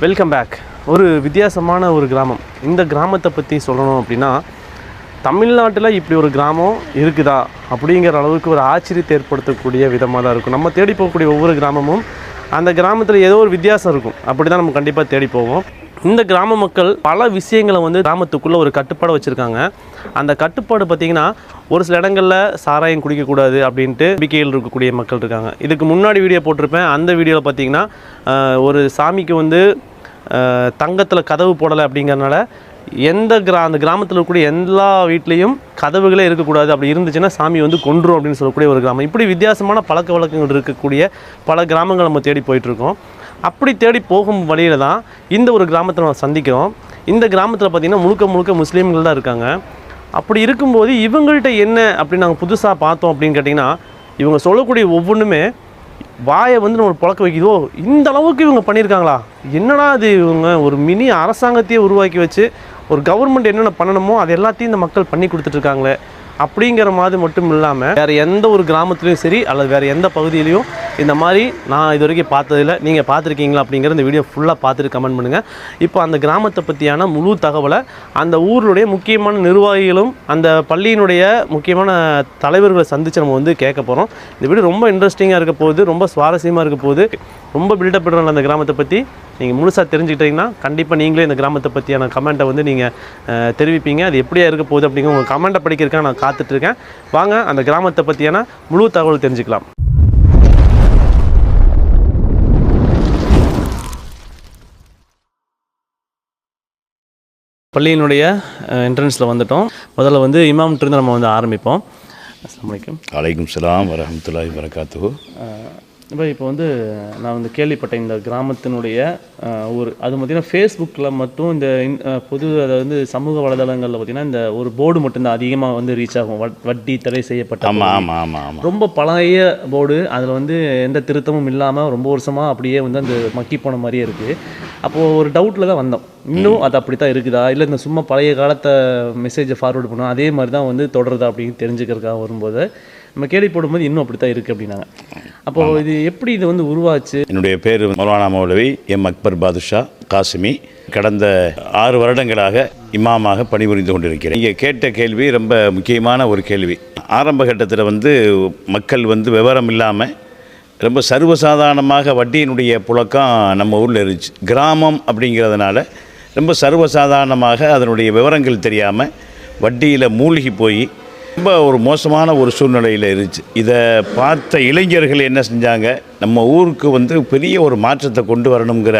Welcome back. ஒரு வித்தியாசமான ஒரு கிராமம். இந்த கிராமத்தை பற்றி சொல்லணும் அப்படின்னா, தமிழ்நாட்டில் இப்படி ஒரு கிராமம் இருக்குதா அப்படிங்கிற அளவுக்கு ஒரு ஆச்சரியத்தை ஏற்படுத்தக்கூடிய விதமாக தான் இருக்கும். நம்ம தேடி போகக்கூடிய ஒவ்வொரு கிராமமும் அந்த கிராமத்தில் ஏதோ ஒரு வித்தியாசம் இருக்கும். அப்படி தான் நம்ம கண்டிப்பாக தேடி போவோம். இந்த கிராம மக்கள் பல விஷயங்களை கிராமத்துக்குள்ளே ஒரு கட்டுப்பாடு வச்சுருக்காங்க. அந்த கட்டுப்பாடு பார்த்திங்கன்னா, ஒரு சில இடங்களில் சாராயம் குடிக்கக்கூடாது அப்படின்ட்டு நம்பிக்கையில் இருக்கக்கூடிய மக்கள் இருக்காங்க. இதுக்கு முன்னாடி வீடியோ போட்டிருப்பேன். அந்த வீடியோவில் பார்த்திங்கன்னா, ஒரு சாமிக்கு தங்கத்தில் கதவு போடலை அப்படிங்கிறனால அந்த கிராமத்தில் இருக்கக்கூடிய எல்லா வீட்லேயும் கதவுகளே இருக்கக்கூடாது. அப்படி இருந்துச்சுன்னா சாமி கொன்றும் அப்படின்னு சொல்லக்கூடிய ஒரு கிராமம். இப்படி வித்தியாசமான பழக்க வழக்கங்கள் இருக்கக்கூடிய பல கிராமங்கள் நம்ம தேடி போயிட்டுருக்கோம். அப்படி தேடி போகும் வழியில் தான் இந்த ஒரு கிராமத்தை நம்ம சந்திக்கிறோம். இந்த கிராமத்தில் பார்த்திங்கன்னா முழுக்க முஸ்லீம்கள் தான் இருக்காங்க. அப்படி இருக்கும்போது இவங்கள்ட்ட என்ன அப்படின்னு நாங்கள் புதுசாக பார்த்தோம் அப்படின்னு கேட்டிங்கன்னா, இவங்க சொல்லக்கூடிய ஒவ்வொன்றுமே வாயை நம்ம புழக்க வைக்குதோ, இந்த அளவுக்கு இவங்க பண்ணியிருக்காங்களா, என்னடா அது, இவங்க ஒரு மினி அரசாங்கத்தையே உருவாக்கி வச்சு ஒரு கவர்மெண்ட் என்னென்ன பண்ணணுமோ அது எல்லாத்தையும் இந்த மக்கள் பண்ணி கொடுத்துட்ருக்காங்களே அப்படிங்கிற மாதிரி மட்டும் இல்லாமல் வேறு எந்த ஒரு கிராமத்துலேயும் சரி அல்லது வேறு எந்த பகுதியிலையும் இந்த மாதிரி நான் இது வரைக்கும் பார்த்ததில்லை. நீங்கள் பார்த்துருக்கீங்களா அப்படிங்கிற இந்த வீடியோ ஃபுல்லாக பார்த்துட்டு கமெண்ட் பண்ணுங்கள். இப்போ அந்த கிராமத்தை பற்றியான முழு தகவலை அந்த ஊருடைய முக்கியமான நிர்வாகிகளும் அந்த பள்ளியினுடைய முக்கியமான தலைவர்களை சந்தித்து நம்ம கேட்க போகிறோம். இந்த வீடியோ ரொம்ப இன்ட்ரெஸ்டிங்காக இருக்க போகுது, ரொம்ப சுவாரஸ்யமாக இருக்க போகுது. ரொம்ப பில்டப் பண்ணுற அந்த கிராமத்தை பற்றி நீங்கள் முழுசாக தெரிஞ்சுக்கிட்டீங்கன்னா கண்டிப்பாக நீங்களே இந்த கிராமத்தை பற்றியான கமெண்ட்டை நீங்கள் தெரிவிப்பீங்க. அது எப்படியா இருக்க போகுது அப்படிங்கிற உங்கள் கமெண்ட்டை படிக்கிறதுக்காக நான் காத்துட்ருக்கேன். வாங்க அந்த கிராமத்தை பற்றியான முழு தகவல் தெரிஞ்சுக்கலாம். பள்ளியினுடைய என்ட்ரன்ஸில் வந்துட்டோம். முதல்ல இமாம்கிட்டருந்து நம்ம ஆரம்பிப்போம். அஸ்ஸலாமு அலைக்கும். வலைக்கும் சலாம் வரஹ்மத்துல்லாஹி வபரகாத்துஹு. இப்போ நான் கேள்விப்பட்டேன் இந்த கிராமத்தினுடைய ஒரு அது பார்த்திங்கன்னா ஃபேஸ்புக்கில் மட்டும் இந்த அதாவது சமூக வலைதளங்களில் பார்த்திங்கன்னா இந்த ஒரு போர்டு மட்டும்தான் அதிகமாக ரீச் ஆகும். வட்டி தடை செய்யப்பட்ட. ஆமாம். ரொம்ப பழைய போர்டு. அதில் எந்த திருத்தமும் இல்லாமல் ரொம்ப வருஷமாக அப்படியே அந்த மக்கி போன மாதிரியே இருக்குது. அப்போது ஒரு டவுட்டில் தான் வந்தோம், இன்னும் அது அப்படி தான் இருக்குதா, இல்லை இந்த சும்மா பழைய காலத்தை மெசேஜை ஃபார்வேர்டு பண்ணோம் அதே மாதிரி தான் தொடருதா அப்படின்னு தெரிஞ்சுக்கிறதுக்காக வரும்போது நம்ம கேள்வி போடும்போது இன்னும் அப்படி தான் இருக்குது அப்படின்னாங்க. அப்போது இது எப்படி இது உருவாச்சு? என்னுடைய பேர் மௌலானா மௌலவி எம் அக்பர் பாதுஷா காசிமி. கடந்த 6 வருடங்களாக இமாமாக பணிபுரிந்து கொண்டிருக்கிறேன். நீங்கள் கேட்ட கேள்வி ரொம்ப முக்கியமான ஒரு கேள்வி. ஆரம்ப கட்டத்தில் மக்கள் விவரம் இல்லாமல் ரொம்ப சர்வசாதாரணமாக வட்டியினுடைய புழக்கம் நம்ம ஊரில் இருந்துச்சு. கிராமம் அப்படிங்கிறதுனால ரொம்ப சர்வசாதாரணமாக அதனுடைய விவரங்கள் தெரியாமல் வட்டியில் மூழ்கி போய் ரொம்ப ஒரு மோசமான ஒரு சூழ்நிலையில் இருந்துச்சு. இதை பார்த்த இளைஞர்கள் என்ன செஞ்சாங்க, நம்ம ஊருக்கு பெரிய ஒரு மாற்றத்தை கொண்டு வரணுங்கிற